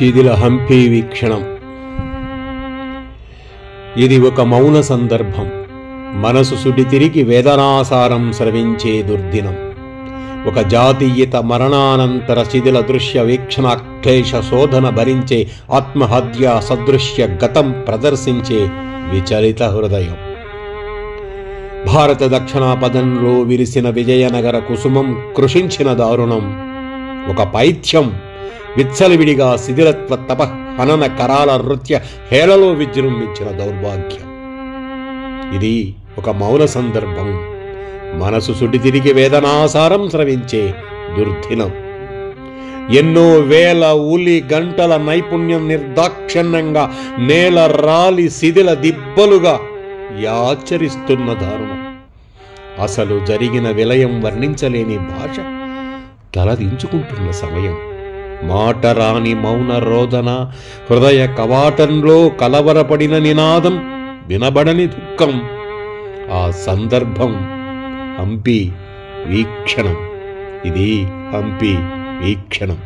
శిథిల హంపి వీక్షణం. ఇది ఒక మౌన సందర్భం. మనసు సుడి తిరిగి వేదనాసారం స్రవించే దుర్దినం. ఒక జాతీయత మరణానంతర శిథిల దృశ్య వీక్షణ క్లేశ శోధన భరించే ఆత్మహత్య సదృశ్య గతం ప్రదర్శించే విచలిత హృదయం. భారత దక్షిణాపదంలో విరిసిన విజయనగర కుసుమం కృషించిన దారుణం. ఒక పైత్యం విచ్చలవిడిగా శిథిలత్వ తప హనన కరాల నృత్య హేళలో విజృంభించిన దౌర్భాగ్యం. ఇది ఒక మౌన సందర్భం. మనసు సుడి తిరిగి వేదనాసారం స్రవించే దుర్దినం. ఎన్నో వేల ఉలి గంటల నైపుణ్యం నిర్దాక్షిణ్యంగా నేల రాలి శిథిల దిబ్బలుగా యాచరిస్తున్న దారుణం. అసలు జరిగిన విలయం వర్ణించలేని భాష తలదించుకుంటున్న సమయం. మాట రాని మౌన రోదన, హృదయ కవాటంలో కలవరపడిన నినాదం, వినబడని దుఃఖం. ఆ సందర్భం హంపి వీక్షణం. ఇది హంపి వీక్షణం.